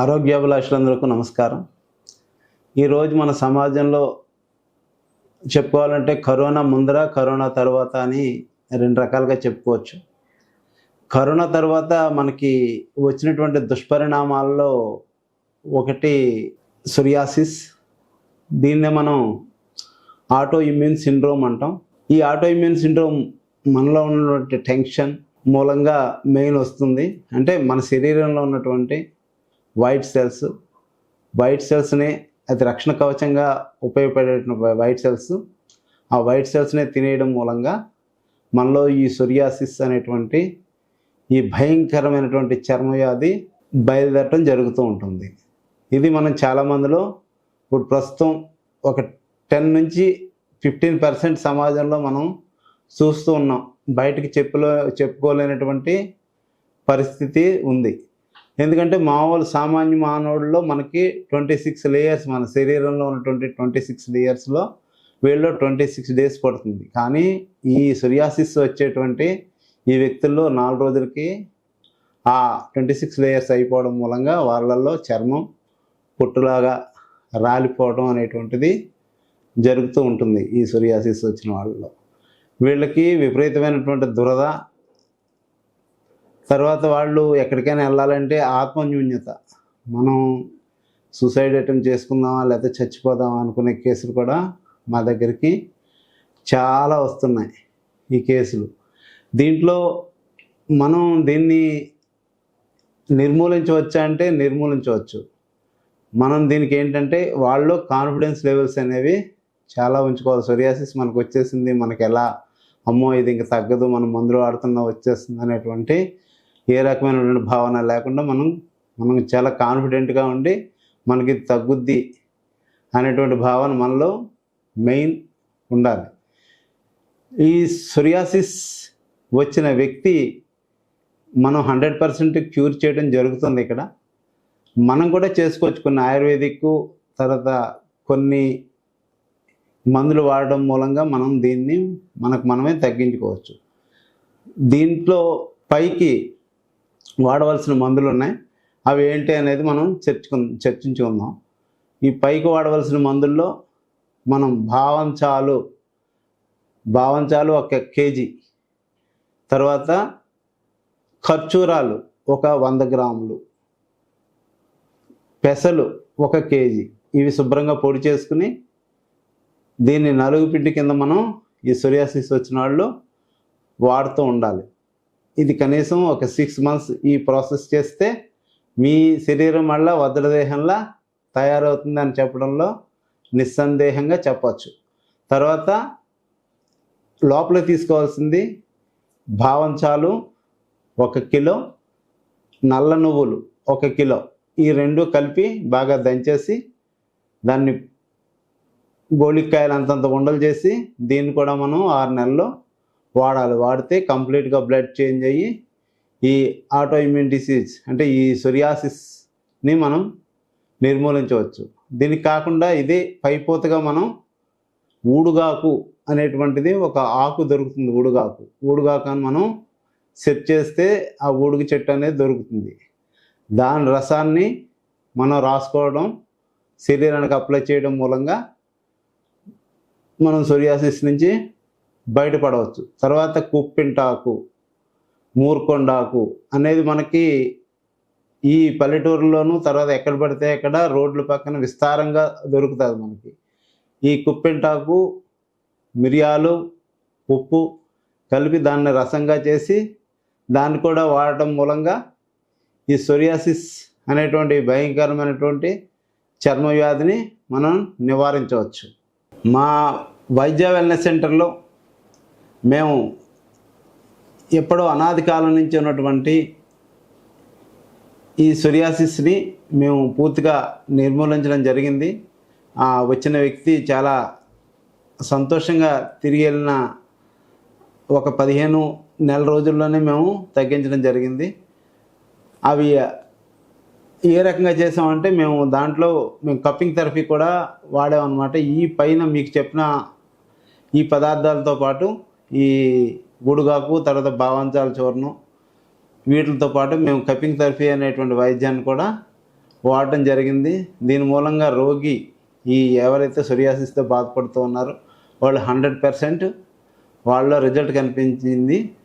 ఆరోగ్యాభిలాషులందరికీ నమస్కారం. ఈరోజు మన సమాజంలో చెప్పుకోవాలంటే కరోనా ముందర, కరోనా తర్వాత అని రెండు రకాలుగా చెప్పుకోవచ్చు. కరోనా తర్వాత మనకి వచ్చినటువంటి దుష్పరిణామాల్లో ఒకటి సోరియాసిస్. దీన్నే మనం ఆటో ఇమ్యూన్ సిండ్రోమ్ అంటాం. ఈ ఆటో ఇమ్యూన్ సిండ్రోమ్ మనలో ఉన్నటువంటి టెన్షన్ మూలంగా మెయిన్ వస్తుంది. అంటే మన శరీరంలో ఉన్నటువంటి వైట్ సెల్స్ని అది రక్షణ కవచంగా ఉపయోగపడేటువంటి వైట్ సెల్స్ని తినేయడం మూలంగా మనలో ఈ సోరియాసిస్ అనేటువంటి ఈ భయంకరమైనటువంటి చర్మవ్యాధి బయలుదేరటం జరుగుతూ ఉంటుంది. ఇది మనం చాలామందిలో ఇప్పుడు ప్రస్తుతం ఒక 10 నుంచి 15% సమాజంలో మనం చూస్తూ ఉన్నాం. బయటికి చెప్పుకోలేనటువంటి పరిస్థితి ఉంది. ఎందుకంటే సామాన్య మానవుడిలో మనకి 26 లేయర్స్, మన శరీరంలో ఉన్నటువంటి 26 లేయర్స్లో వీళ్ళలో 26 డేస్ పడుతుంది. కానీ ఈ సోరియాసిస్ వచ్చేటువంటి ఈ వ్యక్తుల్లో 4 రోజులకి ఆ 26 లేయర్స్ అయిపోవడం మూలంగా వాళ్ళల్లో చర్మం పొట్టులాగా రాలిపోవడం అనేటువంటిది జరుగుతూ ఉంటుంది. ఈ సోరియాసిస్ వచ్చిన వాళ్ళలో వీళ్ళకి విపరీతమైనటువంటి దురద, తర్వాత వాళ్ళు ఎక్కడికైనా వెళ్ళాలంటే ఆత్మన్యూన్యత, మనం సూసైడ్ అటెంప్ట్ చేసుకుందామా లేకపోతే చచ్చిపోదామా అనుకునే కేసులు కూడా మా దగ్గరికి చాలా వస్తున్నాయి. ఈ కేసులు దీంట్లో మనం దీన్ని నిర్మూలించవచ్చా అంటే నిర్మూలించవచ్చు. మనం దీనికి ఏంటంటే వాళ్ళలో కాన్ఫిడెన్స్ లెవెల్స్ అనేవి చాలా ఉంచుకోవాలి. సోరియాసిస్ మనకు వచ్చేసింది, మనకి ఎలా అమ్మో ఇది ఇంక తగ్గదు, మనం మందులు వాడుతున్నా వచ్చేస్తుంది అనేటువంటి ఏ రకమైనటువంటి భావన లేకుండా మనం చాలా కాన్ఫిడెంట్గా ఉండి మనకి తగ్గుద్ది అనేటువంటి భావన మనలో మెయిన్ ఉండాలి. ఈ సోరియాసిస్ వచ్చిన వ్యక్తి మనం 100% క్యూర్ చేయడం జరుగుతుంది. ఇక్కడ మనం కూడా చేసుకోవచ్చు. కొన్ని ఆయుర్వేదిక్, తర్వాత కొన్ని మందులు వాడడం మూలంగా మనం దీన్ని మనమే తగ్గించుకోవచ్చు. దీంట్లో పైకి వాడవలసిన మందులు ఉన్నాయి. అవి ఏంటి అనేది మనం చర్చించుకుందాం. ఈ పైకి వాడవలసిన మందుల్లో మనం భావంచాలు 1 kg, తర్వాత ఖర్జూరాలు 100 గ్రాములు, పెసలు 1 kg, ఇవి శుభ్రంగా పొడి చేసుకుని దీన్ని నలుగు పిండి కింద మనం ఈ సోరియాసిస్ వచ్చిన వాళ్ళు వాడుతూ ఉండాలి. ఇది కనీసం ఒక 6 months ఈ ప్రాసెస్ చేస్తే మీ శరీరం వల్ల వజ్రదేహంలా తయారవుతుంది అని చెప్పడంలో నిస్సందేహంగా చెప్పచ్చు. తర్వాత లోపల తీసుకోవాల్సింది భావంచాలు 1 కిలో, నల్ల నువ్వులు 1 కిలో, ఈ 2 కలిపి బాగా దంచేసి దాన్ని గోళికాయలు అంతంత ఉండలు చేసి దీన్ని కూడా మనం 6 నెలల్లో వాడాలి. వాడితే కంప్లీట్గా బ్లడ్ చేంజ్ అయ్యి ఈ ఆటో ఇమ్యూన్ డిసీజ్ అంటే ఈ సోరియాసిస్ని మనం నిర్మూలించవచ్చు. దీనికి కాకుండా ఇదే పైపోతగా మనం ఊడుగాకు అనేటువంటిది ఒక ఆకు దొరుకుతుంది. ఊడుగాకు అని మనం సెట్ చేస్తే ఆ ఊడుగు చెట్టు అనేది దొరుకుతుంది. దాని రసాన్ని మనం రాసుకోవడం, శరీరానికి అప్లై చేయడం మూలంగా మనం సోరియాసిస్ నుంచి బయటపడవచ్చు. తర్వాత కుప్పింటాకు, మూర్కొండాకు అనేది మనకి ఈ పల్లెటూరులోనూ తర్వాత ఎక్కడ పడితే అక్కడ రోడ్ల పక్కన విస్తారంగా దొరుకుతుంది మనకి. ఈ కుప్పింటాకు, మిరియాలు, ఉప్పు కలిపి దాన్ని రసంగా చేసి దాన్ని కూడా వాడటం మూలంగా ఈ సోరియాసిస్ అనేటువంటి భయంకరమైనటువంటి చర్మ వ్యాధిని మనం నివారించవచ్చు. మా వైద్య వెల్నెస్ సెంటర్లో మేము ఎప్పుడో అనాది కాలం నుంచి ఉన్నటువంటి ఈ సోరియాసిస్ని మేము పూర్తిగా నిర్మూలించడం జరిగింది. వచ్చిన వ్యక్తి చాలా సంతోషంగా తిరిగి వెళ్ళిన ఒక 15 నెల రోజుల్లోనే మేము తగ్గించడం జరిగింది. అవి ఏ రకంగా చేసామంటే మేము కప్పింగ్ థెరపీ కూడా వాడామన్నమాట. ఈ పైన మీకు చెప్పిన ఈ పదార్థాలతో పాటు ఈ గుడుగాకు, తర్వాత భావంచాల చూర్ణం, వీటితో పాటు మేము కప్పింగ్ థెరపీ అనేటువంటి వైద్యాన్ని కూడా వాడటం జరిగింది. దీని మూలంగా రోగి ఈ ఎవరైతే సొరియాసిస్తో బాధపడుతూ ఉన్నారో వాళ్ళు 100% వాళ్ళలో రిజల్ట్ కనిపించింది.